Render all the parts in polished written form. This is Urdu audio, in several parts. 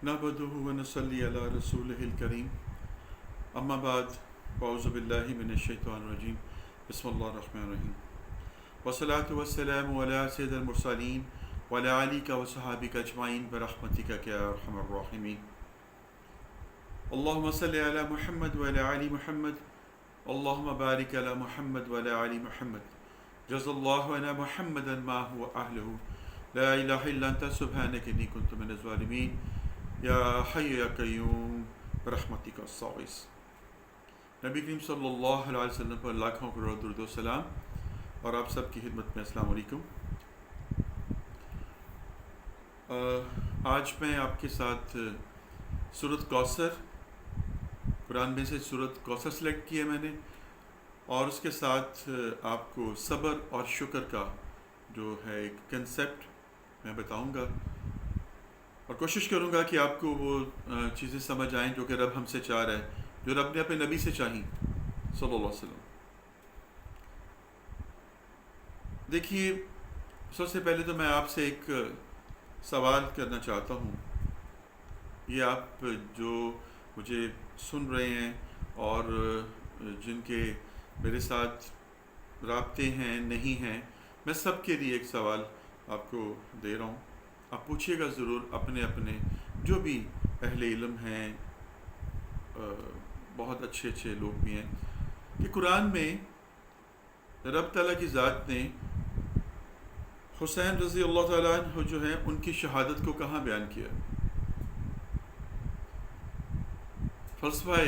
نحمدہ ونصلی علی رسولہ الکریم اما بعد فاعوذ باللہ من الشیطان الرجیم بسم اللہ الرحمن الرحیم والصلاۃ والسلام علی سید المرسلین وعلی آلک وصحابک اجمعین برحمتک یا ارحم الراحمین اللہم صلی علی محمد وعلی آل محمد اللہم بارک علی محمد وعلی آل محمد جزا اللہ عنا محمدا ما هو اہلہ لا الہ الا انت سبحانک انی کنت من الظالمین یا حی یا قیوم برحمتک الصاغث۔ نبی کریم صلی اللہ علیہ وسلم پر لاکھوں کروڑ درود و سلام، اور آپ سب کی خدمت میں السلام علیکم۔ آج میں آپ کے ساتھ سورۃ کوثر، قرآن میں سے سورۃ کوثر سلیکٹ کی ہے میں نے، اور اس کے ساتھ آپ کو صبر اور شکر کا جو ہے ایک کنسیپٹ میں بتاؤں گا، اور کوشش کروں گا کہ آپ کو وہ چیزیں سمجھ آئیں جو کہ رب ہم سے چاہ رہا ہے، جو رب نے اپنے نبی سے چاہیں صلی اللہ علیہ وسلم۔ دیکھیے، سب سے پہلے تو میں آپ سے ایک سوال کرنا چاہتا ہوں۔ یہ آپ جو مجھے سن رہے ہیں اور جن کے میرے ساتھ رابطے ہیں نہیں ہیں، میں سب کے لیے ایک سوال آپ کو دے رہا ہوں۔ آپ پوچھیے گا ضرور اپنے اپنے جو بھی اہل علم ہیں، بہت اچھے اچھے لوگ بھی ہیں، کہ قرآن میں رب تعالیٰ کی ذات نے حسین رضی اللہ تعالیٰ عنہ جو ہیں ان کی شہادت کو کہاں بیان کیا؟ فلسفہ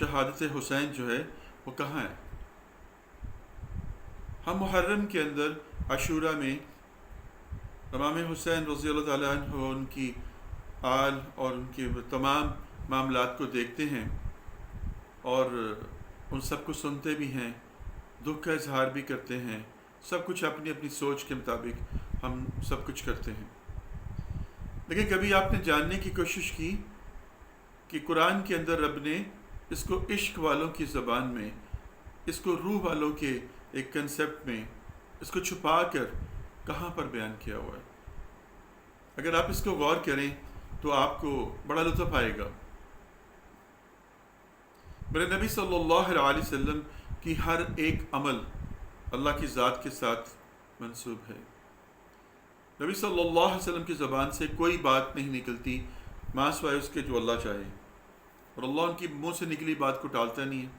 شہادت حسین جو ہے وہ کہاں ہے؟ ہم محرم کے اندر عاشوراء میں امام حسین رضی اللہ تعالیٰ عنہ، ان کی آل اور ان کے تمام معاملات کو دیکھتے ہیں اور ان سب کو سنتے بھی ہیں، دکھ کا اظہار بھی کرتے ہیں، سب کچھ اپنی اپنی سوچ کے مطابق ہم سب کچھ کرتے ہیں۔ لیکن کبھی آپ نے جاننے کی کوشش کی کہ قرآن کے اندر رب نے اس کو عشق والوں کی زبان میں، اس کو روح والوں کے ایک کنسیپٹ میں، اس کو چھپا کر کہاں پر بیان کیا ہوا ہے؟ اگر آپ اس کو غور کریں تو آپ کو بڑا لطف آئے گا۔ میرے نبی صلی اللہ علیہ وسلم کی ہر ایک عمل اللہ کی ذات کے ساتھ منسوب ہے۔ نبی صلی اللہ علیہ وسلم کی زبان سے کوئی بات نہیں نکلتی ماں سوائے اس کے جو اللہ چاہے، اور اللہ ان کی منہ سے نکلی بات کو ٹالتا نہیں ہے۔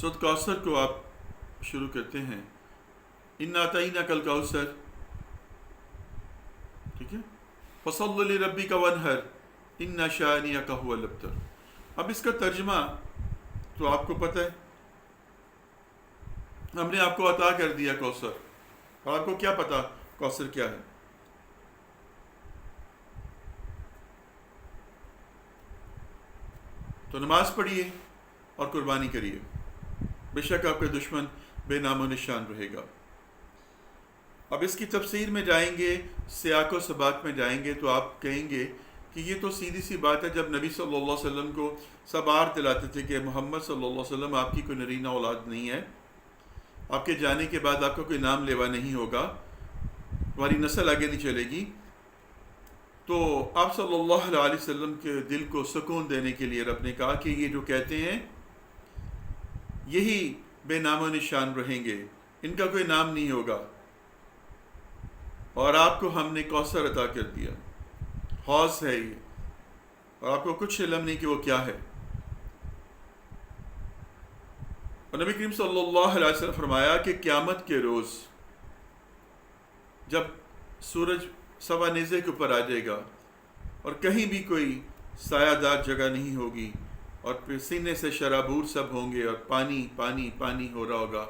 سورۃ کوثر کو آپ شروع کرتے ہیں، اِنَّا أَعْطَيْنَاكَ الْكَوْثَرَ، ٹھیک ہے، فَصَلِّ لِرَبِّكَ وَانْحَرْ إِنَّ شَانِئَكَ هُوَ الْأَبْتَرُ۔ اب اس کا ترجمہ تو آپ کو پتہ ہے، ہم نے آپ کو عطا کر دیا کوثر، اور آپ کو کیا پتہ کوثر کیا ہے؟ تو نماز پڑھیے اور قربانی کریے، بے شک آپ کا دشمن بے نام و نشان رہے گا۔ اب اس کی تفسیر میں جائیں گے، سیاق و سباق میں جائیں گے تو آپ کہیں گے کہ یہ تو سیدھی سی بات ہے، جب نبی صلی اللہ علیہ وسلم کو سب آر دلاتے تھے کہ محمد صلی اللہ علیہ وسلم آپ کی کوئی نرینہ اولاد نہیں ہے، آپ کے جانے کے بعد آپ کا کوئی نام لیوا نہیں ہوگا، ہماری نسل آگے نہیں چلے گی، تو آپ صلی اللہ علیہ وسلم کے دل کو سکون دینے کے لیے رب نے کہا کہ یہ جو کہتے ہیں یہی بے نام و نشان رہیں گے، ان کا کوئی نام نہیں ہوگا، اور آپ کو ہم نے کوثر عطا کر دیا، حوض ہے یہ، اور آپ کو کچھ علم نہیں کہ وہ کیا ہے۔ اور نبی کریم صلی اللہ علیہ وسلم فرمایا کہ قیامت کے روز جب سورج سوا نیزے کے اوپر آ جائے گا اور کہیں بھی کوئی سایہ دار جگہ نہیں ہوگی، اور پھر سینے سے شرابور سب ہوں گے، اور پانی پانی پانی ہو رہا ہوگا،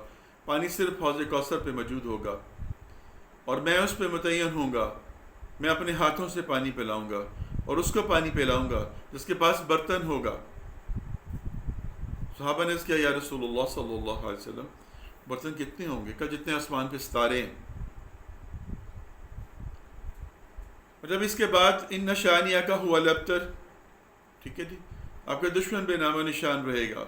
پانی صرف حوض کوثر پہ موجود ہوگا، اور میں اس پہ متعین ہوں گا، میں اپنے ہاتھوں سے پانی پلاؤں گا، اور اس کو پانی پلاؤں گا جس کے پاس برتن ہوگا۔ صحابہ نے اس کیا، یا رسول اللہ صلی اللہ علیہ وسلم برتن کتنے ہوں گے؟ کہ جتنے آسمان پہ ستارے ہیں۔ اور جب اس کے بعد ان شانیہ کا ہوا الابتر، ٹھیک ہے جی، آپ کا دشمن بے نام و نشان رہے گا۔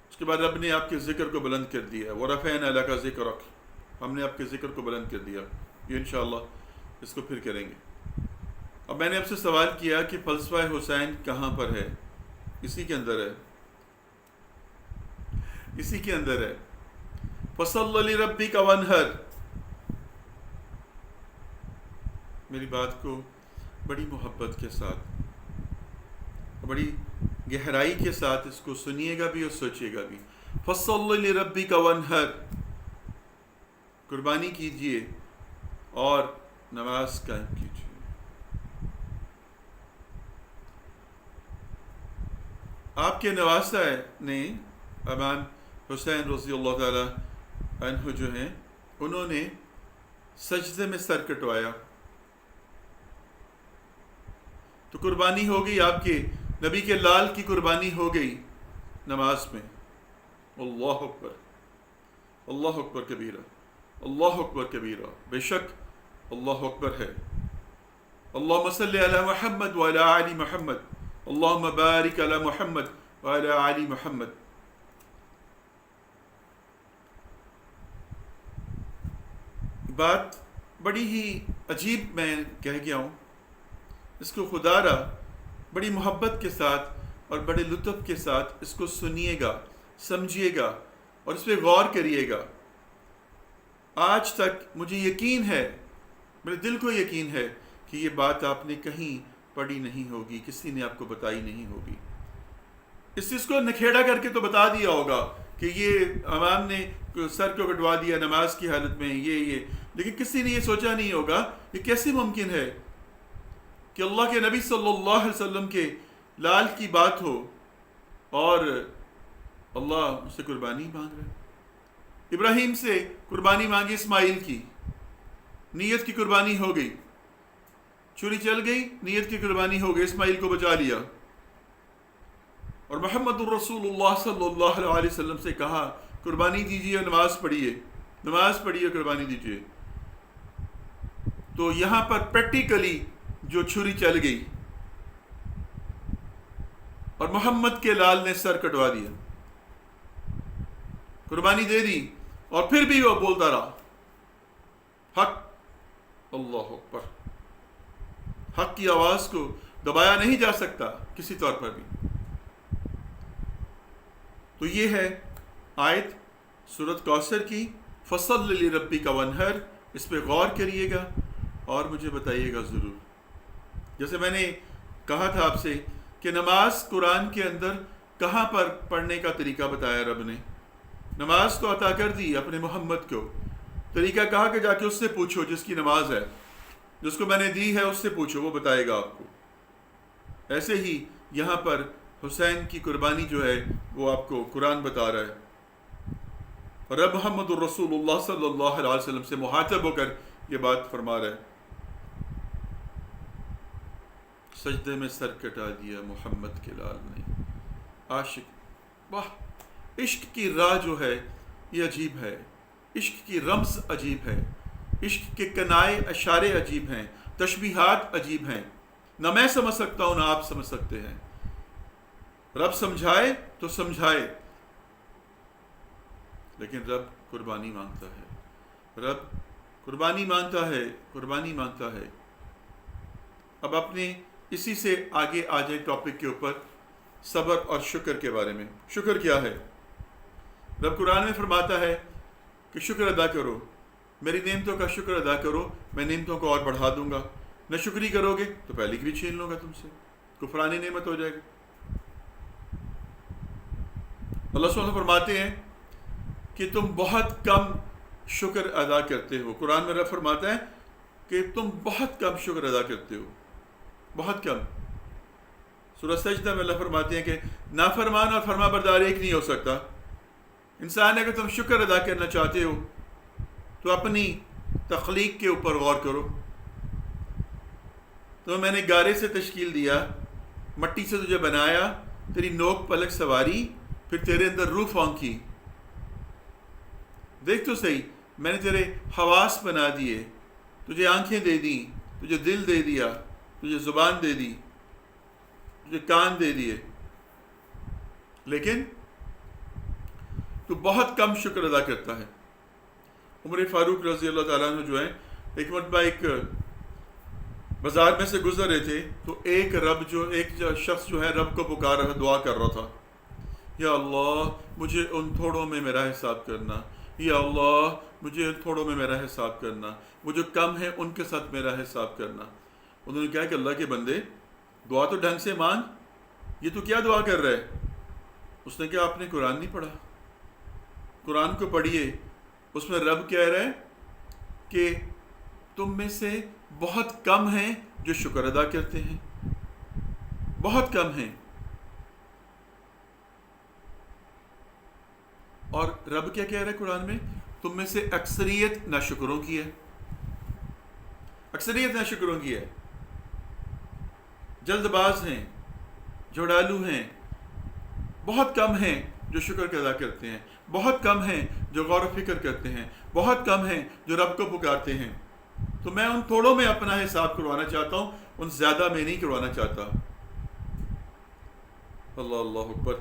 اس کے بعد رب نے آپ کے ذکر کو بلند کر دیا، وَرَفَعْنَا لَكَ ذِكْرَكَ، ہم نے آپ کے ذکر کو بلند کر دیا۔ یہ انشاءاللہ اس کو پھر کریں گے. اب میں نے آپ سے سوال کیا کہ فلسفہ حسین کہاں پر ہے؟ اسی کے اندر ہے، اسی کے اندر ہے. فصل لربک وانحر. میری بات کو بڑی محبت کے ساتھ، بڑی گہرائی کے ساتھ اس کو سنیے گا بھی اور سوچیے گا بھی. فصل لربک وانحر، قربانی کیجئے اور نماز قائم کیجئے. آپ کے نواسہ نے امام حسین رضی اللہ تعالی عنہ جو ہیں، انہوں نے سجدے میں سر کٹوایا تو قربانی ہو گئی، آپ کے نبی کے لال کی قربانی ہو گئی نماز میں. اللہ اکبر، اللہ اکبر کبیرہ، اللہ اکبر کبیرہ. بے شک اللہ اکبر ہے. اللہم صلی علی محمد وعلی آل محمد، اللہم بارک علی محمد وعلی آل محمد. بات بڑی ہی عجیب میں کہہ گیا ہوں، اس کو خدا را بڑی محبت کے ساتھ اور بڑے لطف کے ساتھ اس کو سنیے گا، سمجھیے گا اور اس پہ غور کریے گا. آج تک مجھے یقین ہے، میرے دل کو یقین ہے کہ یہ بات آپ نے کہیں پڑھی نہیں ہوگی، کسی نے آپ کو بتائی نہیں ہوگی. اس چیز کو نکھیڑا کر کے تو بتا دیا ہوگا کہ یہ امام نے سر کو کٹوا دیا نماز کی حالت میں، یہ لیکن کسی نے یہ سوچا نہیں ہوگا کہ کیسے ممکن ہے کہ اللہ کے نبی صلی اللہ علیہ وسلم کے لال کی بات ہو اور اللہ اس سے قربانی مانگ رہے. ابراہیم سے قربانی مانگی اسماعیل کی، نیت کی قربانی ہو گئی، چھری چل گئی، نیت کی قربانی ہو گئی، اسماعیل کو بچا لیا. اور محمد الرسول اللہ صلی اللہ علیہ وسلم سے کہا قربانی دیجیے، نماز پڑھیے، نماز پڑھیے، قربانی دیجیے. تو یہاں پر پریکٹیکلی جو چھری چل گئی اور محمد کے لال نے سر کٹوا دیا، قربانی دے دی، اور پھر بھی وہ بولتا رہا حق. اللہ اکبر. حق کی آواز کو دبایا نہیں جا سکتا کسی طور پر بھی. تو یہ ہے آیت سورۃ کوثر کی، فصل لربک وانحر. اس پہ غور کریے گا اور مجھے بتائیے گا ضرور. جیسے میں نے کہا تھا آپ سے کہ نماز قرآن کے اندر کہاں پر پڑھنے کا طریقہ بتایا رب نے. نماز تو عطا کر دی اپنے محمد کو، طریقہ کہا کہ جا کے اس سے پوچھو جس کی نماز ہے، جس کو میں نے دی ہے اس سے پوچھو، وہ بتائے گا آپ کو. ایسے ہی یہاں پر حسین کی قربانی جو ہے وہ آپ کو قرآن بتا رہا ہے، اور رب محمد الرسول اللہ صلی اللہ علیہ وسلم سے مخاطب ہو کر یہ بات فرما رہا ہے. سجدے میں سر کٹا دیا محمد کے لال نے. عاشق، واہ، عشق کی راہ جو ہے یہ عجیب ہے، عشق کی رمز عجیب ہے، عشق کے کنائے اشارے عجیب ہیں، تشبیہات عجیب ہیں. نہ میں سمجھ سکتا ہوں نہ آپ سمجھ سکتے ہیں. رب سمجھائے تو سمجھائے، لیکن رب قربانی مانگتا ہے، رب قربانی مانگتا ہے، قربانی مانگتا ہے. اب اپنے اسی سے آگے آ جائیں ٹاپک کے اوپر، صبر اور شکر کے بارے میں. شکر کیا ہے؟ رب قرآن میں فرماتا ہے کہ شکر ادا کرو، میری نعمتوں کا شکر ادا کرو، میں نعمتوں کو اور بڑھا دوں گا. نہ شکری کرو گے تو پہلے کی بھی چھین لوں گا تم سے، کفرانی نعمت ہو جائے گا. اللہ سبحانہ فرماتے ہیں کہ تم بہت کم شکر ادا کرتے ہو. قرآن میں رب فرماتا ہے کہ تم بہت کم شکر ادا کرتے ہو، بہت کم. سورہ سجدہ میں اللہ فرماتے ہیں کہ نافرمان اور فرما بردار ایک نہیں ہو سکتا. انسان اگر تم شکر ادا کرنا چاہتے ہو تو اپنی تخلیق کے اوپر غور کرو. تو میں نے گارے سے تشکیل دیا، مٹی سے تجھے بنایا، تیری نوک پلک سواری، پھر تیرے اندر روح پھونکی. دیکھ تو صحیح، میں نے تیرے حواس بنا دیے، تجھے آنکھیں دے دی، تجھے دل دے دیا، تجھے زبان دے دی، تجھے کان دے دیے، لیکن تو بہت کم شکر ادا کرتا ہے. عمر فاروق رضی اللہ تعالیٰ عنہ جو ہے ایک مرتبہ ایک بازار میں سے گزر رہے تھے تو ایک شخص جو ہے رب کو پکار رہا، دعا کر رہا تھا، یا اللہ مجھے ان تھوڑوں میں میرا حساب کرنا، یا اللہ مجھے ان تھوڑوں میں میرا حساب کرنا، وہ جو کم ہے ان کے ساتھ میرا حساب کرنا۔ انہوں نے کہا کہ اللہ کے بندے دعا تو ڈھنگ سے مانگ، یہ تو کیا دعا کر رہا ہے؟ اس نے کہا آپ نے قرآن نہیں پڑھا، قرآن کو پڑھیے، اس میں رب کہہ رہا ہے کہ تم میں سے بہت کم ہیں جو شکر ادا کرتے ہیں، بہت کم ہیں۔ اور رب کیا کہہ رہا ہے قرآن میں؟ تم میں سے اکثریت ناشکروں کی ہے، اکثریت ناشکروں کی ہے، جلد باز ہیں، جھوڑالو ہیں، بہت کم ہیں جو شکر ادا کرتے ہیں، بہت کم ہیں جو غور و فکر کرتے ہیں، بہت کم ہیں جو رب کو پکارتے ہیں۔ تو میں ان تھوڑوں میں اپنا حساب کروانا چاہتا ہوں، ان زیادہ میں نہیں کروانا چاہتا۔ اللہ اللہ اکبر،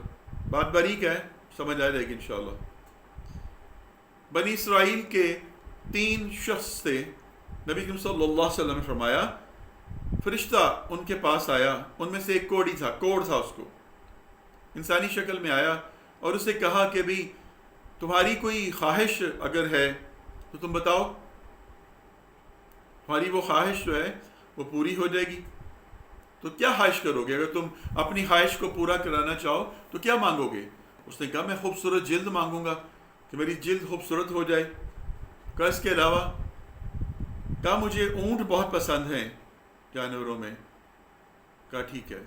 بات باریک ہے، سمجھ آ جائے گی انشاءاللہ۔ بنی اسرائیل کے 3 شخص تھے، نبی کریم صلی اللہ علیہ وسلم نے فرمایا فرشتہ ان کے پاس آیا، ان میں سے ایک کوڑ تھا، اس کو انسانی شکل میں آیا اور اسے کہا کہ بھی تمہاری کوئی خواہش اگر ہے تو تم بتاؤ، تمہاری وہ خواہش جو ہے وہ پوری ہو جائے گی۔ تو کیا خواہش کرو گے؟ اگر تم اپنی خواہش کو پورا کرانا چاہو تو کیا مانگو گے؟ اس نے کہا میں خوبصورت جلد مانگوں گا کہ میری جلد خوبصورت ہو جائے۔ کہا اس کے علاوہ؟ کہا مجھے اونٹ بہت پسند ہیں جانوروں میں۔ کہا ٹھیک ہے۔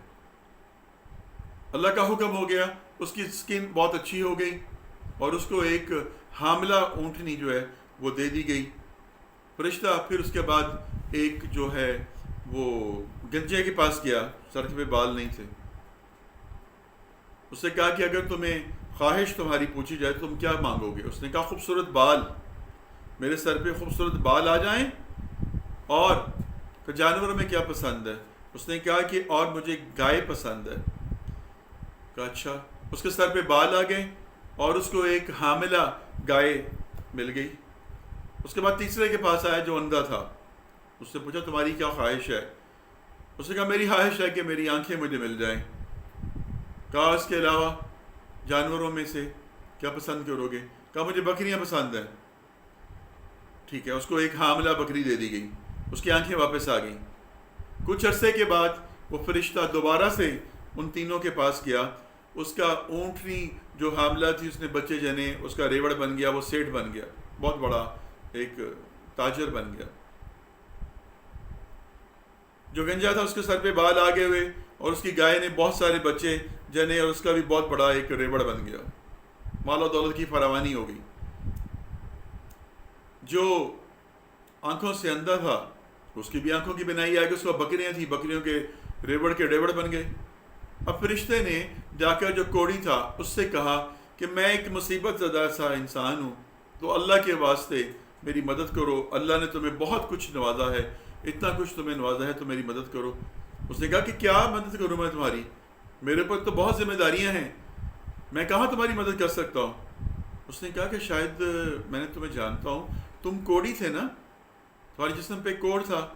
اللہ کا حکم ہو گیا، اس کی سکن بہت اچھی ہو گئی اور اس کو ایک حاملہ اونٹنی جو ہے وہ دے دی گئی۔ فرشتہ پھر اس کے بعد ایک جو ہے وہ گنجے کے پاس گیا، سر پہ بال نہیں تھے، اس نے کہا کہ اگر تمہیں خواہش تمہاری پوچھی جائے تو تم کیا مانگو گے؟ اس نے کہا خوبصورت بال، میرے سر پہ خوبصورت بال آ جائیں۔ اور جانوروں میں کیا پسند ہے؟ اس نے کہا کہ اور مجھے گائے پسند ہے۔ کہا اچھا۔ اس کے سر پہ بال آ گئے اور اس کو ایک حاملہ گائے مل گئی۔ اس کے بعد تیسرے کے پاس آیا جو اندھا تھا، اس سے پوچھا تمہاری کیا خواہش ہے؟ اس نے کہا میری خواہش ہے کہ میری آنکھیں مجھے مل جائیں۔ کہا اس کے علاوہ جانوروں میں سے کیا پسند کرو گے؟ کہا مجھے بکریاں پسند ہیں۔ ٹھیک ہے، اس کو ایک حاملہ بکری دے دی گئی، اس کی آنکھیں واپس آ گئیں۔ کچھ عرصے کے بعد وہ فرشتہ دوبارہ سے ان تینوں کے پاس گیا، اس کا اونٹنی جو حاملہ تھی اس نے بچے جنے، اس کا ریوڑ بن گیا، وہ سیٹ بن گیا، بہت بڑا ایک تاجر بن گیا۔ جو گنجا تھا اس کے سر پہ بال آگے ہوئے اور اس کی گائے نے بہت سارے بچے جنے اور اس کا بھی بہت بڑا ایک ریوڑ بن گیا، مال و دولت کی فراوانی ہو گئی۔ جو آنکھوں سے اندھا تھا اس کی بھی آنکھوں کی بنائی آ گئی، اس کو بکریاں تھیں، بکریوں کے ریوڑ بن گئے۔ اب فرشتے نے جا کر جو کوڑی تھا اس سے کہا کہ میں ایک مصیبت زدہ سا انسان ہوں، تو اللہ کے واسطے میری مدد کرو، اللہ نے تمہیں بہت کچھ نوازا ہے، اتنا کچھ تمہیں نوازا ہے تو میری مدد کرو۔ اس نے کہا کہ کیا مدد کروں میں تمہاری؟ میرے پر تو بہت ذمہ داریاں ہیں، میں کہاں تمہاری مدد کر سکتا ہوں؟ اس نے کہا کہ شاید میں نے تمہیں جانتا ہوں، تم کوڑی تھے نا، تمہارے جسم پہ کوڑ تھا،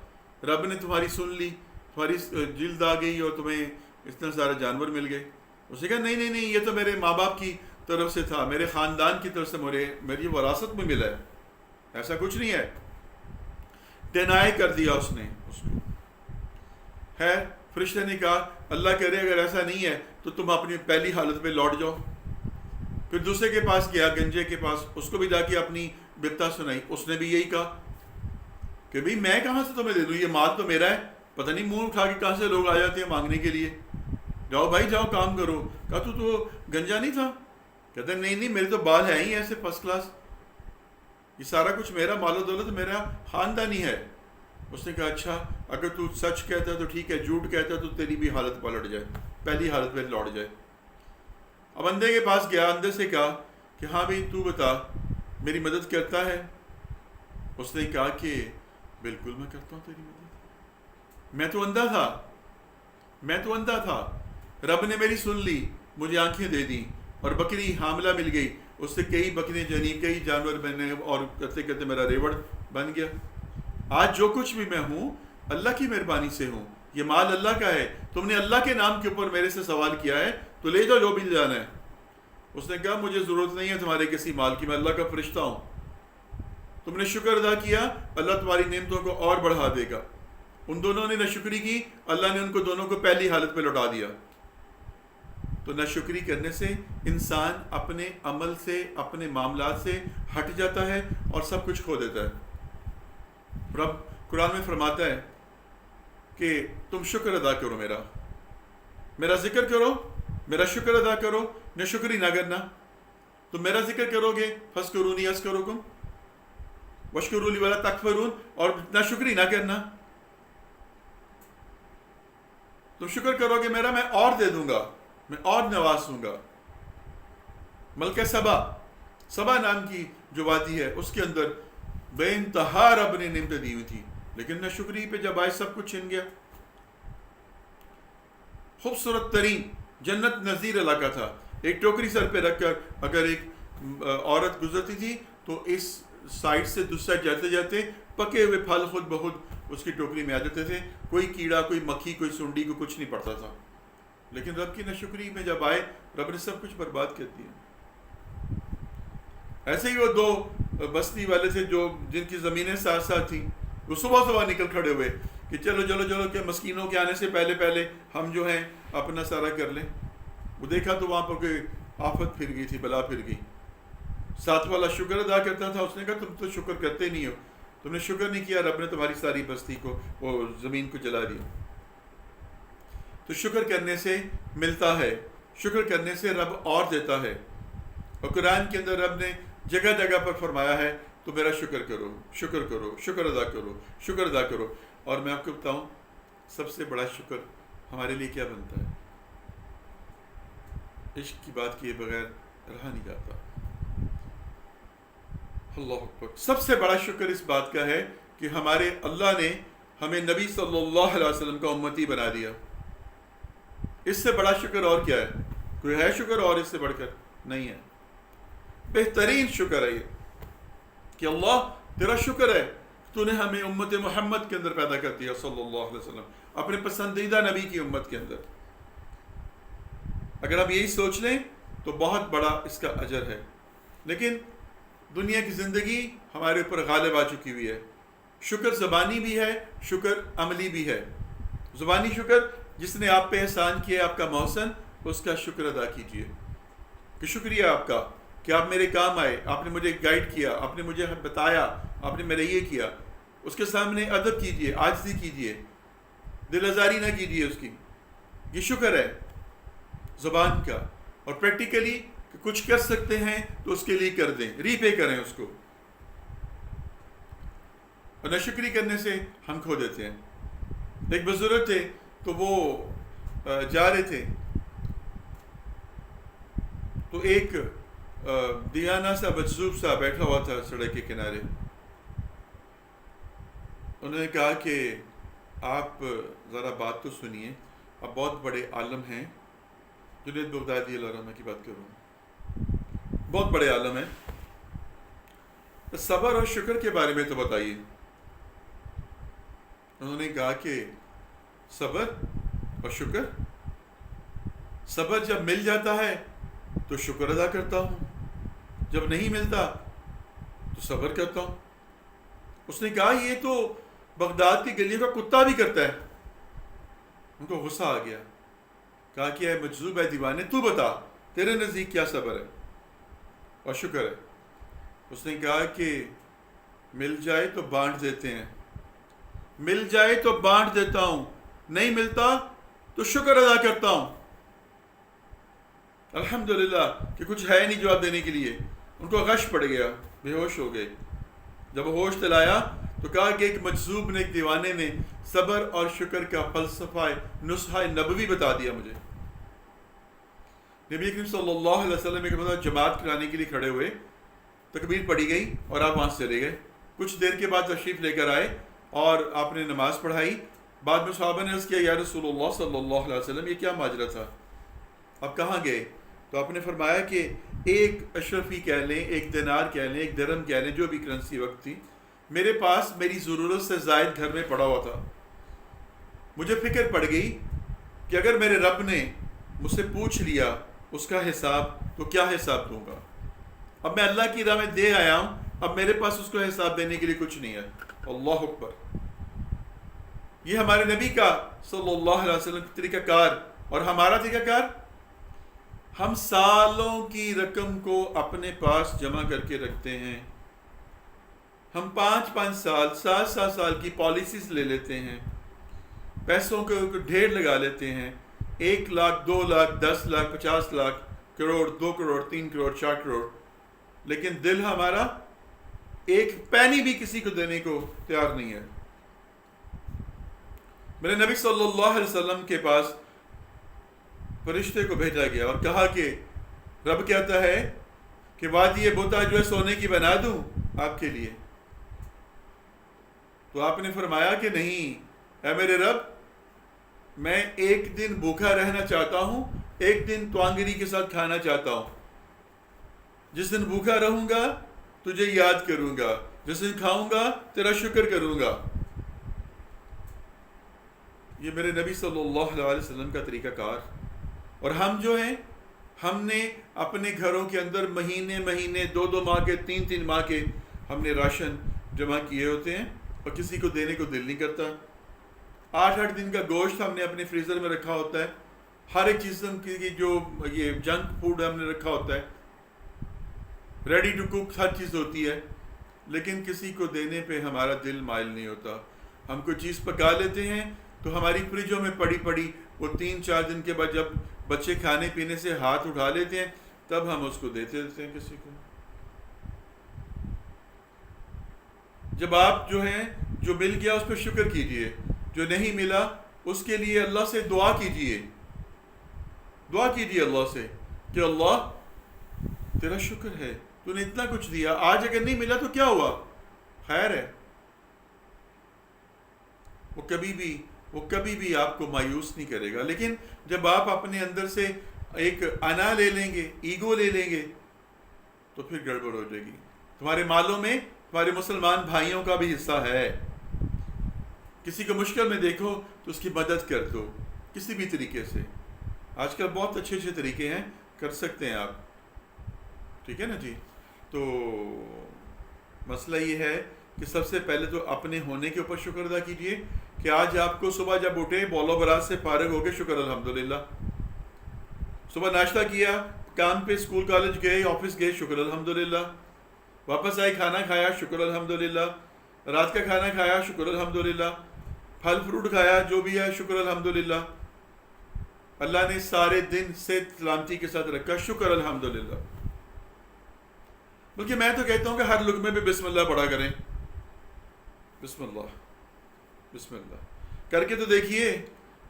رب نے تمہاری سن لی، تمہاری جلد آ گئی اور تمہیں اتنا سارے جانور مل گئے۔ اس نے کہا نہیں، یہ تو میرے ماں باپ کی طرف سے تھا، میرے خاندان کی طرف سے میری وراثت میں ملا ہے، ایسا کچھ نہیں ہے۔ ڈینائی کر دیا اس نے اس کو۔ ہے فرشتے نے کہا اللہ کرے اگر ایسا نہیں ہے تو تم اپنی پہلی حالت میں لوٹ جاؤ۔ پھر دوسرے کے پاس گیا، گنجے کے پاس، اس کو بھی جا کے اپنی بپتا سنائی، اس نے بھی یہی کہا کہ بھئی میں کہاں سے تمہیں دے دوں، یہ مال تو میرا ہے، پتہ نہیں منہ اٹھا کے کہاں سے لوگ آ جاتے ہیں مانگنے کے لیے، جاؤ بھائی جاؤ کام کرو۔ کہا تو گنجا نہیں تھا؟ کہتے نہیں میرے تو بال ہیں ہی ایسے فرسٹ کلاس، یہ سارا کچھ میرا، مال و دولت میرا خاندانی ہے۔ اس نے کہا اچھا اگر تو سچ کہتا ہے تو ٹھیک ہے، جھوٹ کہتا ہے تو تیری بھی حالت پلٹ جائے، پہلی حالت میں لوٹ جائے۔ اب اندھے کے پاس گیا، اندھے سے کہا کہ ہاں بھائی تو بتا میری مدد کرتا ہے؟ اس نے کہا کہ بالکل میں کرتا ہوں تیری مدد، میں تو اندھا تھا، رب نے میری سن لی، مجھے آنکھیں دے دیں اور بکری حاملہ مل گئی، اس سے کئی بکریاں جنی، کئی جانور بنے اور کرتے کرتے میرا ریوڑ بن گیا۔ آج جو کچھ بھی میں ہوں اللہ کی مہربانی سے ہوں، یہ مال اللہ کا ہے، تم نے اللہ کے نام کے اوپر میرے سے سوال کیا ہے تو لے جاؤ جو بھی جانا ہے۔ اس نے کہا مجھے ضرورت نہیں ہے تمہارے کسی مال کی، میں اللہ کا فرشتہ ہوں، تم نے شکر ادا کیا اللہ تمہاری نعمتوں کو اور بڑھا دے گا۔ ان دونوں نے ناشکری کی، اللہ نے ان کو دونوں کو پہلی حالت میں لوٹا دیا۔ تو ناشکری کرنے سے انسان اپنے عمل سے، اپنے معاملات سے ہٹ جاتا ہے اور سب کچھ کھو دیتا ہے۔ رب قرآن میں فرماتا ہے کہ تم شکر ادا کرو، میرا ذکر کرو، میرا شکر ادا کرو، ناشکری نہ کرنا۔ تم میرا ذکر کرو گے فاذکرونی اذکرکم واشکروا لی ولا تکفرون، اور ناشکری نہ کرنا۔ تم شکر کرو گے میرا، میں اور دے دوں گا، میں اور نوازوں گا۔ ملکہ سبا نام کی جو وادی ہے اس کے اندر بے انتہا رب نے نعمتیں دی ہوئی تھی، لیکن ناشکری پہ جب آئے سب کچھ چھن گیا۔ خوبصورت ترین جنت نظیر علاقہ تھا، ایک ٹوکری سر پہ رکھ کر اگر ایک عورت گزرتی تھی تو اس سائڈ سے دوسری سائڈ جاتے جاتے پکے ہوئے پھل خود بخود اس کی ٹوکری میں آ جاتے تھے، کوئی کیڑا، کوئی مکھی، کوئی سنڈی کو کچھ نہیں پڑتا تھا۔ لیکن رب کی ناشکری میں جب آئے رب نے سب کچھ برباد کر دیا۔ ایسے ہی وہ دو بستی والے تھے جو جن کی زمینیں ساتھ ساتھ تھیں، وہ صبح نکل کھڑے ہوئے کہ چلو کہ مسکینوں کے آنے سے پہلے ہم جو ہیں اپنا سارا کر لیں۔ وہ دیکھا تو وہاں پر کوئی آفت پھر گئی تھی، بلا پھر گئی۔ ساتھ والا شکر ادا کرتا تھا، اس نے کہا تم تو شکر کرتے نہیں ہو، تم نے شکر نہیں کیا، رب نے تمہاری ساری بستی کو، وہ زمین کو جلا دیا۔ تو شکر کرنے سے ملتا ہے، شکر کرنے سے رب اور دیتا ہے۔ اور قرآن کے اندر رب نے جگہ جگہ پر فرمایا ہے تو میرا شکر کرو، شکر کرو، شکر ادا کرو، شکر ادا کرو۔ اور میں آپ کو بتاؤں سب سے بڑا شکر ہمارے لیے کیا بنتا ہے؟ عشق کی بات کیے بغیر رہا نہیں جاتا۔ اللہ اکبر۔ سب سے بڑا شکر اس بات کا ہے کہ ہمارے اللہ نے ہمیں نبی صلی اللہ علیہ وسلم کا امتی بنا دیا۔ اس سے بڑا شکر اور کیا ہے؟ کوئی ہے شکر اور اس سے بڑھ کر؟ نہیں ہے۔ بہترین شکر ہے یہ کہ اللہ تیرا شکر ہے تو نے ہمیں امت محمد کے اندر پیدا کر دیا صلی اللہ علیہ وسلم، اپنے پسندیدہ نبی کی امت کے اندر۔ اگر آپ یہی سوچ لیں تو بہت بڑا اس کا اجر ہے۔ لیکن دنیا کی زندگی ہمارے اوپر غالب آ چکی ہوئی ہے۔ شکر زبانی بھی ہے، شکر عملی بھی ہے۔ زبانی شکر، جس نے آپ پہ احسان کیا آپ کا محسن، اس کا شکر ادا کیجئے کہ شکریہ آپ کا کہ آپ میرے کام آئے، آپ نے مجھے گائیڈ کیا، آپ نے مجھے بتایا، آپ نے میرے یہ کیا۔ اس کے سامنے ادب کیجئے، عاجزی کیجئے، دل آزاری نہ کیجئے اس کی۔ یہ شکر ہے زبان کا۔ اور پریکٹیکلی کہ کچھ کر سکتے ہیں تو اس کے لیے کر دیں، ری پے کریں اس کو۔ اور ناشکری کرنے سے ہم کھو دیتے ہیں۔ ایک بزرگ تھے تو وہ جا رہے تھے تو ایک دیانہ سا مجذوب سا بیٹھا ہوا تھا سڑک کے کنارے۔ انہوں نے کہا کہ آپ ذرا بات تو سنیے، آپ بہت بڑے عالم ہیں، جنید بغدادی علیہ رحمہ کی بات کروں، بہت بڑے عالم ہیں، صبر اور شکر کے بارے میں تو بتائیے۔ انہوں نے کہا کہ صبر اور شکر، صبر جب مل جاتا ہے تو شکر ادا کرتا ہوں، جب نہیں ملتا تو صبر کرتا ہوں۔ اس نے کہا یہ تو بغداد کی گلیوں کا کتا بھی کرتا ہے۔ ان کو غصہ آ گیا، کہا کہ اے مجذوب، اے دیوانے، تو بتا تیرے نزدیک کیا صبر ہے اور شکر ہے؟ اس نے کہا کہ مل جائے تو بانٹ دیتے ہیں، مل جائے تو بانٹ دیتا ہوں، نہیں ملتا تو شکر ادا کرتا ہوں۔ الحمدللہ کہ کچھ ہے نہیں جواب دینے کے لیے۔ ان کو غش پڑ گیا، بے ہوش ہو گئے۔ جب ہوش دلایا تو کہا کہ ایک مجذوب نے، ایک دیوانے نے صبر اور شکر کا فلسفہ نسخہ نبوی بتا دیا مجھے۔ نبی کریم صلی اللہ علیہ وسلم ایک مرتبہ جماعت کرانے کے لیے کھڑے ہوئے، تکبیر پڑھی گئی اور آپ وہاں سے چلے گئے۔ کچھ دیر کے بعد تشریف لے کر آئے اور آپ نے نماز پڑھائی۔ بعد میں صحابہ نے عرض کیا یا رسول اللہ صلی اللہ علیہ وسلم یہ کیا ماجرا تھا، آپ کہاں گئے؟ تو آپ نے فرمایا کہ ایک اشرفی کہہ لیں، ایک دینار کہہ لیں، ایک درہم کہہ لیں، جو بھی کرنسی وقت تھی، میرے پاس میری ضرورت سے زائد گھر میں پڑا ہوا تھا، مجھے فکر پڑ گئی کہ اگر میرے رب نے مجھ سے پوچھ لیا اس کا حساب تو کیا حساب دوں گا. اب میں اللہ کی راہ میں دے آیا ہوں, اب میرے پاس اس کو حساب دینے کے لیے کچھ نہیں ہے. اللہ اکبر. یہ ہمارے نبی کا صلی اللہ علیہ وسلم کا طریقہ کار اور ہمارا طریقہ کار. ہم سالوں کی رقم کو اپنے پاس جمع کر کے رکھتے ہیں. ہم 5-5 سال 7-7 سال کی پالیسیز لے لیتے ہیں, پیسوں کو ڈھیر لگا لیتے ہیں, 1 لاکھ 2 لاکھ 10 لاکھ 50 لاکھ کروڑ 2 کروڑ 3 کروڑ 4 کروڑ, لیکن دل ہمارا ایک پینی بھی کسی کو دینے کو تیار نہیں ہے. میرے نبی صلی اللہ علیہ وسلم کے پاس فرشتے کو بھیجا گیا اور کہا کہ رب کہتا ہے کہ وادی بتا جو ہے سونے کی بنا دوں آپ کے لیے. تو آپ نے فرمایا کہ نہیں, اے میرے رب, میں ایک دن بھوکا رہنا چاہتا ہوں, ایک دن توانگری کے ساتھ کھانا چاہتا ہوں. جس دن بھوکا رہوں گا تجھے یاد کروں گا, جس دن کھاؤں گا تیرا شکر کروں گا. یہ میرے نبی صلی اللہ علیہ وسلم کا طریقہ کار. اور ہم جو ہیں, ہم نے اپنے گھروں کے اندر مہینے 2 ماہ کے 3 ماہ کے ہم نے راشن جمع کیے ہوتے ہیں اور کسی کو دینے کو دل نہیں کرتا. 8 دن کا گوشت ہم نے اپنے فریزر میں رکھا ہوتا ہے, ہر ایک چیز کی جو یہ جنک فوڈ ہم نے رکھا ہوتا ہے, ریڈی ٹو کوک ہر چیز ہوتی ہے, لیکن کسی کو دینے پہ ہمارا دل مائل نہیں ہوتا. ہم کوئی چیز پکا لیتے ہیں تو ہماری فریجوں میں پڑی وہ 3-4 دن کے بعد جب بچے کھانے پینے سے ہاتھ اٹھا لیتے ہیں تب ہم اس کو دیتے ہیں کسی کو. جب آپ جو ہیں جو مل گیا اس پہ شکر کیجئے, جو نہیں ملا اس کے لیے اللہ سے دعا کیجئے اللہ سے کہ اللہ تیرا شکر ہے, تو نے اتنا کچھ دیا, آج اگر نہیں ملا تو کیا ہوا, خیر ہے. وہ کبھی بھی آپ کو مایوس نہیں کرے گا. لیکن جب آپ اپنے اندر سے ایک انا لے لیں گے, ایگو لے لیں گے, تو پھر گڑبڑ ہو جائے گی. تمہارے مالوں میں تمہارے مسلمان بھائیوں کا بھی حصہ ہے. کسی کو مشکل میں دیکھو تو اس کی مدد کر دو کسی بھی طریقے سے. آج کل بہت اچھے طریقے ہیں, کر سکتے ہیں آپ, ٹھیک ہے نا جی. تو مسئلہ یہ ہے کہ سب سے پہلے تو اپنے ہونے کے اوپر شکر ادا کیجئے کہ آج آپ کو صبح جب اٹھے بولو برات سے فارغ ہو گئے, شکر الحمدللہ. صبح ناشتہ کیا, کام پہ اسکول کالج گئے, آفس گئے, شکر الحمدللہ. واپس آئے, کھانا کھایا, شکر الحمدللہ. رات کا کھانا کھایا, شکر الحمدللہ. پھل فروٹ کھایا, جو بھی ہے شکر الحمدللہ. اللہ نے سارے دن سے سلامتی کے ساتھ رکھا, شکر الحمدللہ. بلکہ میں تو کہتا ہوں کہ ہر لقمے پہ بسم اللہ پڑھا کریں. بسم اللہ کر کے تو دیکھیے,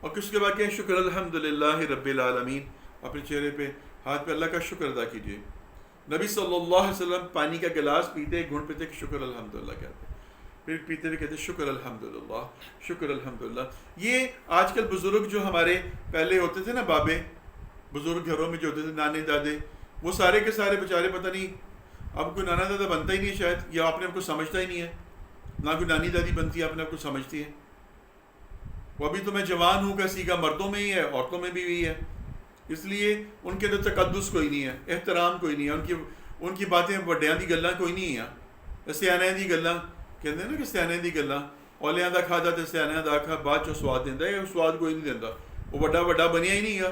اور کس کے بعد کہیں شکر الحمدللہ رب العالمین. اپنے چہرے پہ ہاتھ پہ اللہ کا شکر ادا کیجیے. نبی صلی اللہ علیہ وسلم پانی کا گلاس پیتے, گھونٹ پیتے کہ شکر الحمدللہ کہتے, پھر پیتے ہوئے کہتے شکر الحمدللہ شکر الحمدللہ. یہ آج کل بزرگ جو ہمارے پہلے ہوتے تھے نا, بابے بزرگ گھروں میں جو ہوتے تھے, نانے دادے, وہ سارے کے سارے بیچارے پتہ نہیں, اب کوئی نانا دادا بنتا ہی نہیں ہے شاید, یا آپ نے آپ کو سمجھتا ہی نہیں ہے, نہ کوئی نانی دادی بنتی ہے, آپ نے آپ کو سمجھتی ہے. وہ ابھی تو میں جوان ہوں کا سیکھا مردوں میں ہی ہے, عورتوں میں بھی وہی ہے. اس لیے ان کے اندر تقدس کوئی نہیں ہے, احترام کوئی نہیں ہے, ان کی باتیں وڈیاں دی گلاں کوئی نہیں ہیں. سیانیاں دی گلاں کہتے ہیں نا کہ سیانیاں دی گلاں, اولیاں دا کھادا تے سیانیاں دا کھا, بعد چوں سواد دیندا ہے, سواد کوئی نہیں دیندا, وہ بڑا بنیا ہی نہیں گا.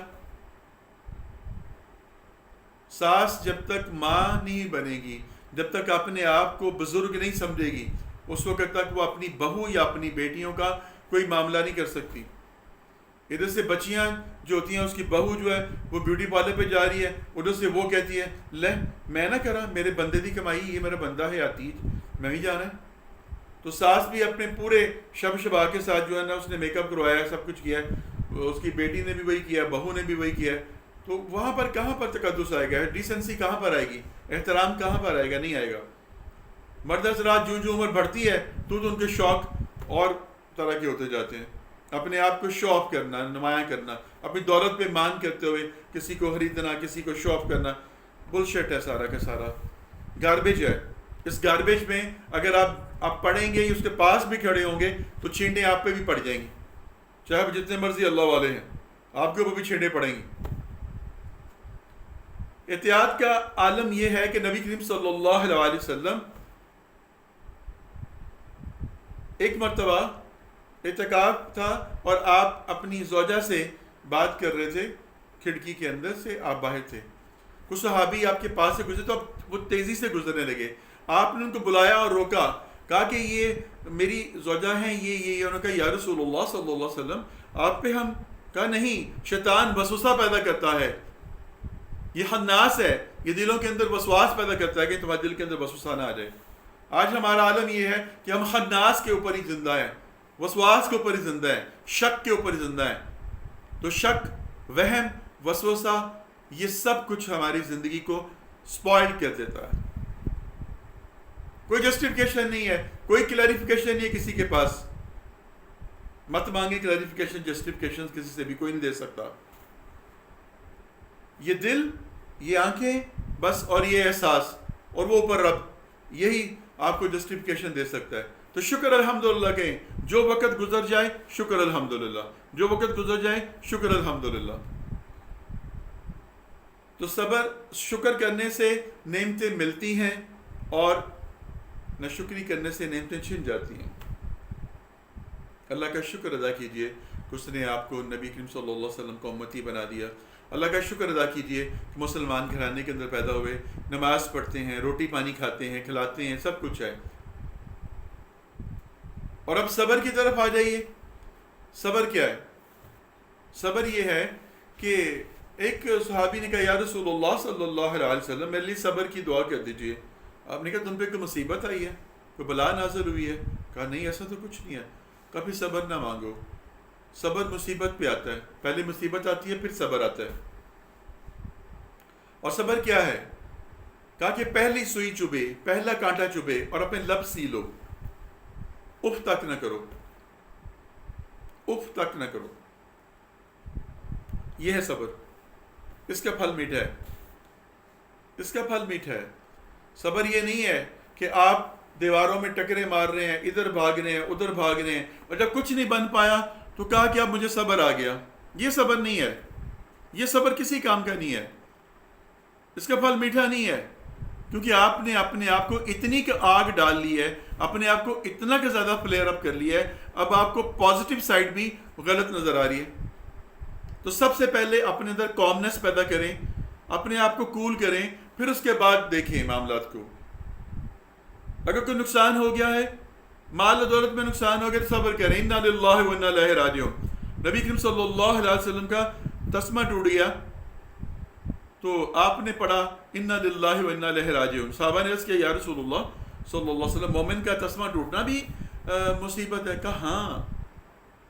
ساس جب تک ماں نہیں بنے گی, جب تک اپنے آپ کو بزرگ نہیں سمجھے گی, اس وقت تک وہ اپنی بہو یا اپنی بیٹیوں کا کوئی معاملہ نہیں کر سکتی. ادھر سے بچیاں جو ہوتی ہیں, اس کی بہو جو ہے وہ بیوٹی پارلر پہ جا رہی ہے, ادھر سے وہ کہتی ہے لے میں نہ کرا, میرے بندے دی کمائی, یہ میرا بندہ ہے عتیق, میں بھی جانا ہے. تو ساس بھی اپنے پورے شبا کے ساتھ جو ہے نا, اس نے میک اپ کروایا, سب کچھ کیا ہے, اس کی بیٹی نے بھی وہی کیا, بہو نے بھی وہی کیا ہے. تو وہاں پر کہاں پر تقدس آئے گا, ڈیسنسی کہاں پر آئے گی, احترام کہاں پر آئے گا, نہیں آئے گا. مرد حضرات جو عمر بڑھتی ہے تو ان کے شوق اور طرح کے ہوتے جاتے ہیں. اپنے آپ کو شو آف کرنا, نمایاں کرنا, اپنی دولت پہ مان کرتے ہوئے کسی کو خریدنا, کسی کو شو آف کرنا, بلشٹ ہے سارا کا سارا, گاربیج ہے. اس گاربیج میں اگر آپ پڑھیں گے, اس کے پاس بھی کھڑے ہوں گے تو چھینٹیں آپ پہ بھی پڑ جائیں گی, چاہے وہ جتنے مرضی اللہ والے ہیں، آپ کے اوپر بھی چھیڑے پڑیں گی۔ احتیاط کا عالم یہ ہے کہ نبی کریم صلی اللہ علیہ وسلم ایک مرتبہ اعتکاف تھا اور آپ اپنی زوجہ سے بات کر رہے تھے، کھڑکی کے اندر سے آپ باہر تھے، کچھ صحابی آپ کے پاس سے گزرے تو وہ تیزی سے گزرنے لگے، آپ نے ان کو بلایا اور روکا، کہا کہ یہ میری زوجہ ہیں، یہ انہوں نے کہا یا رسول اللہ صلی اللہ علیہ وسلم آپ پہ ہم، کہا نہیں، شیطان وسوسہ پیدا کرتا ہے، یہ خناس ہے، یہ دلوں کے اندر وسواس پیدا کرتا ہے کہ تمہارے دل کے اندر وسوسہ نہ آ جائے۔ آج ہمارا عالم یہ ہے کہ ہم خناس کے اوپر ہی زندہ ہیں، وسواس کے اوپر ہی زندہ ہیں، شک کے اوپر ہی زندہ ہیں۔ تو شک، وہم، وسوسہ، یہ سب کچھ ہماری زندگی کو سپوائل کر دیتا ہے۔ کوئی جسٹیفیکیشن نہیں ہے، کوئی کلیریفیکیشن نہیں ہے کسی کے پاس، مت مانگے کلیریفیکیشن، جسٹیفیکیشن کسی سے بھی کوئی نہیں دے سکتا۔ یہ دل، یہ آنکھیں بس، اور یہ احساس، اور وہ اوپر رب، یہی آپ کو جسٹیفیکیشن دے سکتا ہے۔ تو شکر الحمدللہ کہیں، جو وقت گزر جائے شکر الحمدللہ، جو وقت گزر جائے شکر الحمدللہ۔ تو صبر، شکر کرنے سے نعمتیں ملتی ہیں اور ناشکری کرنے سے نعمتیں چھن جاتی ہیں۔ اللہ کا شکر ادا کیجئے کہ اس نے آپ کو نبی کریم صلی اللہ علیہ وسلم کو امتی بنا دیا۔ اللہ کا شکر ادا کیجئے کہ مسلمان گھرانے کے اندر پیدا ہوئے، نماز پڑھتے ہیں، روٹی پانی کھاتے ہیں، کھلاتے ہیں، سب کچھ ہے۔ اور اب صبر کی طرف آ جائیے۔ صبر کیا ہے؟ صبر یہ ہے کہ ایک صحابی نے کہا یا رسول اللہ صلی اللہ علیہ وسلم میرے لیے صبر کی دعا کر دیجئے۔ آپ نے کہا تم پہ کوئی مصیبت آئی ہے، کوئی بلا نازل ہوئی ہے؟ کہا نہیں، ایسا تو کچھ نہیں ہے۔ کہا پھر صبر نہ مانگو، صبر مصیبت پہ آتا ہے، پہلے مصیبت آتی ہے پھر صبر آتا ہے۔ اور صبر کیا ہے؟ کہا کہ پہلی سوئی چبھے، پہلا کانٹا چبھے اور اپنے لب سی لو، اف تک نہ کرو، اف تک نہ کرو، یہ ہے صبر۔ اس کا پھل میٹھا ہے، اس کا پھل میٹھا ہے۔ صبر یہ نہیں ہے کہ آپ دیواروں میں ٹکرے مار رہے ہیں، ادھر بھاگ رہے ہیں، ادھر بھاگ رہے ہیں، اور جب کچھ نہیں بن پایا تو کہا کہ اب مجھے صبر آ گیا۔ یہ صبر نہیں ہے، یہ صبر کسی کام کا نہیں ہے، اس کا پھل میٹھا نہیں ہے، کیونکہ آپ نے اپنے آپ کو اتنی کہ آگ ڈال لی ہے، اپنے آپ کو اتنا کہ زیادہ فلیئر اپ کر لیا ہے، اب آپ کو پازیٹیو سائڈ بھی غلط نظر آ رہی ہے۔ تو سب سے پہلے اپنے اندر کامنس پیدا کریں، اپنے آپ کو کول کریں، پھر اس کے بعد دیکھیں معاملات کو۔ اگر کوئی نقصان ہو گیا ہے، مال و دولت میں نقصان ہو گیا تو صبر کریں، انا للہ و انا الیہ راجعون۔ نبی کریم صلی اللہ علیہ وسلم کا تسمہ ٹوٹ گیا تو آپ نے پڑھا انا للہ و انا الیہ راجعون۔ صحابہ نے عرض کیا یا رسول اللہ صلی اللہ علیہ وسلم مومن کا تسمہ ٹوٹنا بھی مصیبت ہے؟ کہا ہاں،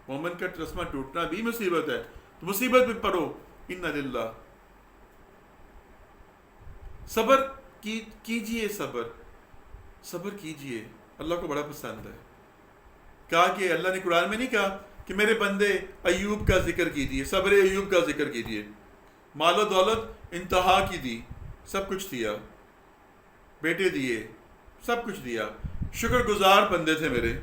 مومن کا تسمہ ٹوٹنا بھی مصیبت ہے، تو مصیبت بھی پڑھو انا للہ۔ صبر کیجئے، صبر کیجئے، اللہ کو بڑا پسند ہے۔ کہا کہ اللہ نے قرآن میں نہیں کہا کہ میرے بندے ایوب کا ذکر کیجئے، صبر ایوب کا ذکر کیجئے، مال و دولت انتہا کی دی، سب کچھ دیا، بیٹے دیے، سب کچھ دیا، شکر گزار بندے تھے میرے،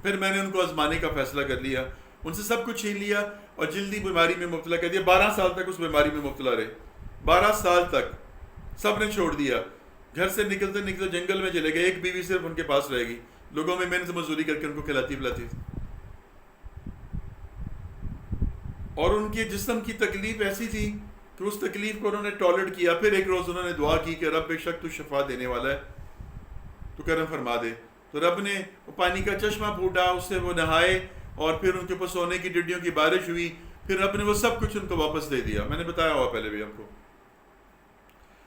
پھر میں نے ان کو آزمانے کا فیصلہ کر لیا، ان سے سب کچھ چھین لیا اور جلدی بیماری میں مبتلا کر دیا۔ 12 سال تک اس بیماری میں مبتلا رہے، 12 سال تک سب نے چھوڑ دیا، گھر سے نکلتے نکلتے جنگل میں چلے گئے، ایک بیوی صرف ان کے پاس رہے گی، لوگوں میں محنت مزدوری کر کے ان کو کھلاتی پلاتی تھی، اور ان کے جسم کی تکلیف ایسی تھی کہ اس تکلیف کو انہوں نے ٹالریٹ کیا۔ پھر ایک روز انہوں نے دعا کی کہ رب بے شک تو شفا دینے والا ہے، تو کرم فرما دے۔ تو رب نے پانی کا چشمہ پھوٹا، اس سے وہ نہائے، اور پھر ان کے اوپر سونے کی ڈڈیوں کی بارش ہوئی، پھر رب نے وہ سب کچھ ان کو واپس دے دیا۔ میں نے بتایا ہوا پہلے بھی آپ کو،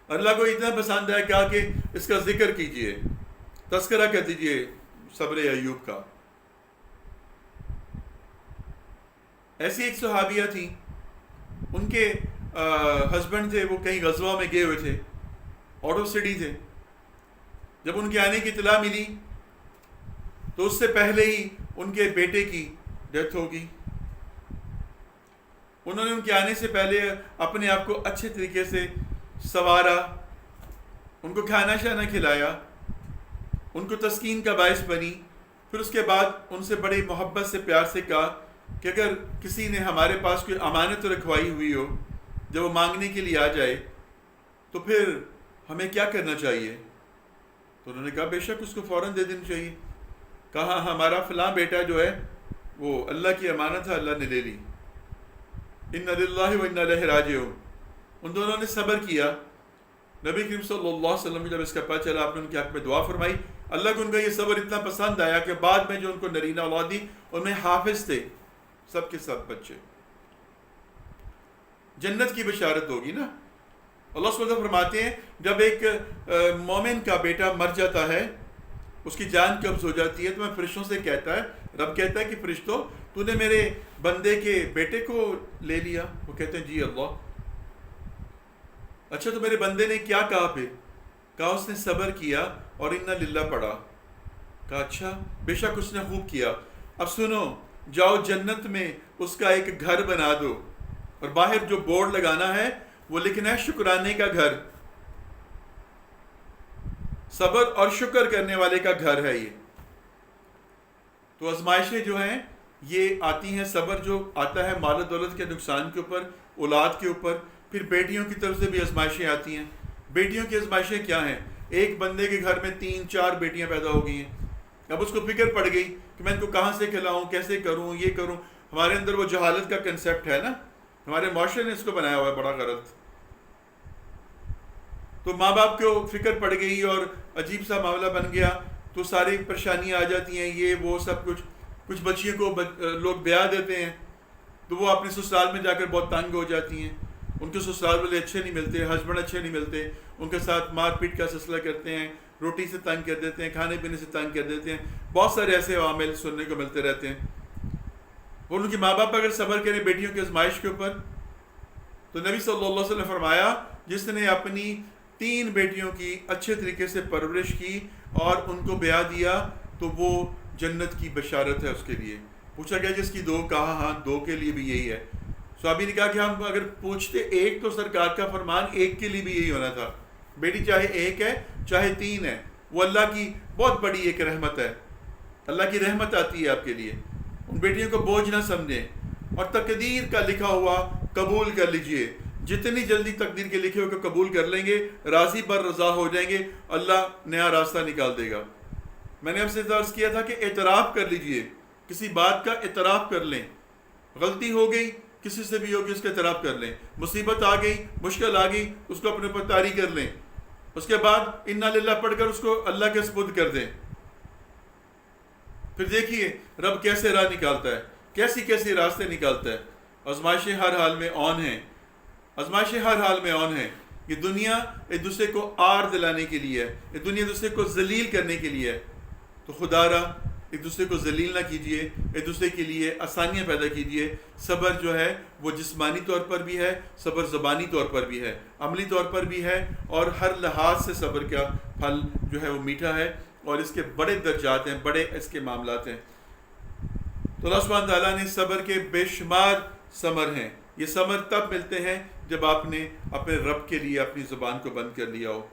اللہ کو اتنا پسند ہے کہا کہ اس کا ذکر کیجئے، تذکرہ کر دیجئے صبر ایوب کا۔ ایسی ایک صحابیہ تھی، ان کے ہسبینڈ تھے، وہ کہیں غزوہ میں گئے ہوئے تھے، آؤٹ آف سٹی تھے۔ جب ان کے آنے کی اطلاع ملی تو اس سے پہلے ہی ان کے بیٹے کی ڈیتھ ہو گئی۔ انہوں نے ان کے آنے سے پہلے اپنے آپ کو اچھے طریقے سے سنوارا، ان کو کھانا شانا کھلایا، ان کو تسکین کا باعث بنی، پھر اس کے بعد ان سے بڑی محبت سے پیار سے کہا کہ اگر کسی نے ہمارے پاس کوئی امانت رکھوائی ہوئی ہو، جب وہ مانگنے کے لیے آ جائے تو پھر ہمیں کیا کرنا چاہیے؟ تو انہوں نے کہا بے شک اس کو فوراً دے دینا چاہیے. کہا ہمارا فلاں بیٹا جو ہے وہ اللہ کی امانت ہے، اللہ نے لے لی. انا للہ و انا الیہ راجعون. ان دونوں نے صبر کیا. نبی کریم صلی اللہ علیہ وسلم جب اس کا پتہ چلا، آپ نے ان کے حق میں دعا فرمائی. اللہ کو ان کا یہ صبر اتنا پسند آیا کہ بعد میں جو ان کو نرینہ اولاد دی ان میں حافظ تھے، سب کے سب بچے. جنت کی بشارت ہوگی نا. اللہ سبحانہ وتعالیٰ فرماتے ہیں جب ایک مومن کا بیٹا مر جاتا ہے، اس کی جان قبض ہو جاتی ہے، تو میں فرشتوں سے کہتا ہے، رب کہتا ہے کہ فرشتوں تو نے میرے بندے کے بیٹے کو لے لیا؟ وہ کہتے ہیں جی اللہ. اچھا تو میرے بندے نے کیا کہا پھر؟ کہا اس نے صبر کیا اور انا للہ پڑھا. کہا اچھا بے شک اس نے خوب کیا. اب سنو، جاؤ جنت میں اس کا ایک گھر بنا دو، اور باہر جو بورڈ لگانا ہے وہ لکھنا ہے شکرانے کا گھر. صبر اور شکر کرنے والے کا گھر ہے یہ. تو آزمائشیں جو ہیں یہ آتی ہیں، صبر جو آتا ہے مال و دولت کے نقصان کے اوپر، اولاد کے اوپر. پھر بیٹیوں کی طرف سے بھی آزمائشیں آتی ہیں. بیٹیوں کی آزمائشیں کیا ہیں؟ ایک بندے کے گھر میں 3-4 بیٹیاں پیدا ہو گئی ہیں. اب اس کو فکر پڑ گئی کہ میں ان کو کہاں سے کھلاؤں، کیسے کروں، یہ کروں. ہمارے اندر وہ جہالت کا کنسیپٹ ہے نا، ہمارے معاشرے نے اس کو بنایا ہوا ہے بڑا غلط. تو ماں باپ کو فکر پڑ گئی اور عجیب سا معاملہ بن گیا، تو ساری پریشانیاں آ جاتی ہیں، یہ وہ سب کچھ. کچھ بچیوں کو لوگ بیاہ دیتے ہیں تو وہ اپنے سسرال میں جا کر بہت تنگ ہو جاتی ہیں. ان کے سسرال والے اچھے نہیں ملتے، ہسبینڈ اچھے نہیں ملتے، ان کے ساتھ مار پیٹ کا سلسلہ کرتے ہیں، روٹی سے تنگ کر دیتے ہیں، کھانے پینے سے تنگ کر دیتے ہیں. بہت سارے ایسے عوامل سننے کو ملتے رہتے ہیں. اور ان کے ماں باپ اگر صبر کریں بیٹیوں کی آزمائش کے اوپر، تو نبی صلی اللہ علیہ وسلم نے فرمایا جس نے اپنی 3 بیٹیوں کی اچھے طریقے سے پرورش کی اور ان کو بیاہ دیا تو وہ جنت کی بشارت ہے اس کے لیے. پوچھا گیا جس کی 2؟ کہا ہاں 2 کے لیے بھی یہی ہے. صحابی نے کہا کہ ہم اگر پوچھتے ایک تو سرکار کا فرمان ایک کے لیے بھی یہی ہونا تھا. بیٹی چاہے 1 ہے چاہے 3 ہے، وہ اللہ کی بہت بڑی ایک رحمت ہے. اللہ کی رحمت آتی ہے آپ کے لیے. ان بیٹیوں کو بوجھ نہ سمجھیں، اور تقدیر کا لکھا ہوا قبول کر لیجئے. جتنی جلدی تقدیر کے لکھے ہوئے کو قبول کر لیں گے، راضی پر رضا ہو جائیں گے، اللہ نیا راستہ نکال دے گا. میں نے آپ سے عرض کیا تھا کہ اعتراف کر لیجئے، کسی بات کا اعتراف کر لیں. غلطی ہو گئی کسی سے بھی ہوگی، اس کا اعتراف کر لیں. مصیبت آ گئی، مشکل آ گئی، اس کو اپنے اوپر طاری کر لیں. اس کے بعد انا للہ پڑھ کر اس کو اللہ کے سپرد کر دیں. پھر دیکھیے رب کیسے راہ نکالتا ہے، کیسی کیسی راستے نکالتا ہے. آزمائشیں ہر حال میں آن ہیں، آزمائشیں ہر حال میں آن ہیں. یہ دنیا ایک دوسرے کو آر دلانے کے لیے ہے، یہ دنیا ایک دوسرے کو ذلیل کرنے کے لیے ہے. تو خدا را ایک دوسرے کو ذلیل نہ کیجیے، ایک دوسرے کے لیے آسانیاں پیدا کیجیے. صبر جو ہے وہ جسمانی طور پر بھی ہے، صبر زبانی طور پر بھی ہے، عملی طور پر بھی ہے، اور ہر لحاظ سے صبر کا پھل جو ہے وہ میٹھا ہے، اور اس کے بڑے درجات ہیں، بڑے اس کے معاملات ہیں. تو اللہ سبحانہ تعالیٰ نے صبر کے بے شمار ثمر ہیں. یہ ثمر تب ملتے ہیں جب آپ نے اپنے رب کے لیے اپنی زبان کو بند کر لیا ہو،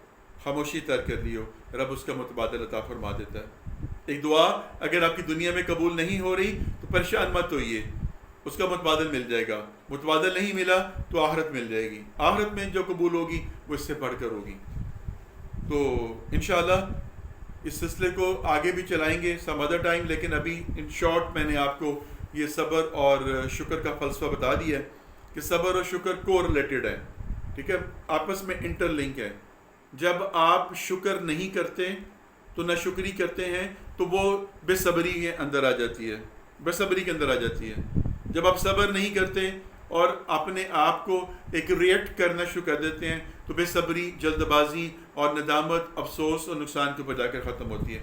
خاموشی ترک کر لی ہو. رب اس کا متبادل عطا فرما دیتا ہے. ایک دعا اگر آپ کی دنیا میں قبول نہیں ہو رہی تو پریشان مت ہوئیے، اس کا متبادل مل جائے گا. متبادل نہیں ملا تو آخرت مل جائے گی، آخرت میں جو قبول ہوگی وہ اس سے بڑھ کر ہوگی. تو انشاءاللہ اس سلسلے کو آگے بھی چلائیں گے سم ادر ٹائم، لیکن ابھی ان شارٹ میں نے آپ کو یہ صبر اور شکر کا فلسفہ بتا دیا ہے کہ صبر اور شکر کو ریلیٹڈ ہے. ٹھیک ہے، آپس میں انٹر لنک ہے. جب آپ شکر نہیں کرتے تو نہ شکری کرتے ہیں تو وہ بے صبری کے اندر آ جاتی ہے، بے صبری کے اندر آ جاتی ہے. جب آپ صبر نہیں کرتے اور اپنے آپ کو ایک ریئیکٹ کرنا شروع کر دیتے ہیں تو بے صبری، جلد بازی اور ندامت، افسوس اور نقصان کے اوپر جا کر ختم ہوتی ہے.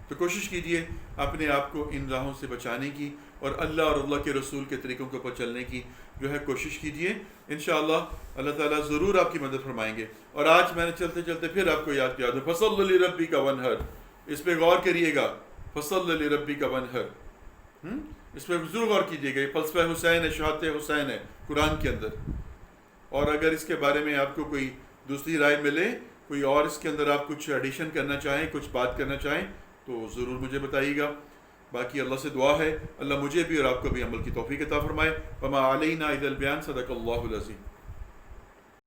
تو کوشش کیجئے اپنے آپ کو ان راہوں سے بچانے کی، اور اللہ اور اللہ کے رسول کے طریقوں کے اوپر چلنے کی جو ہے کوشش کیجئے. انشاءاللہ اللہ تعالیٰ ضرور آپ کی مدد فرمائیں گے. اور آج میں نے چلتے چلتے پھر آپ کو یاد کیا دوں، فصل لربک وانحر. اس پہ غور کریے گا، فصل لربک وانحر، اس پہ ضرور غور کیجیے گا. یہ فلسفہ حسین ہے، شہادت حسین ہے قرآن کے اندر. اور اگر اس کے بارے میں آپ کو کوئی دوسری رائے ملے، کوئی اور اس کے اندر آپ کچھ ایڈیشن کرنا چاہیں، کچھ بات کرنا چاہیں تو ضرور مجھے بتائیے گا. باقی اللہ سے دعا ہے اللہ مجھے بھی اور آپ کو بھی عمل کی توفیق عطا فرمائے. وما علینا الا البیان. صدق اللہ العظیم.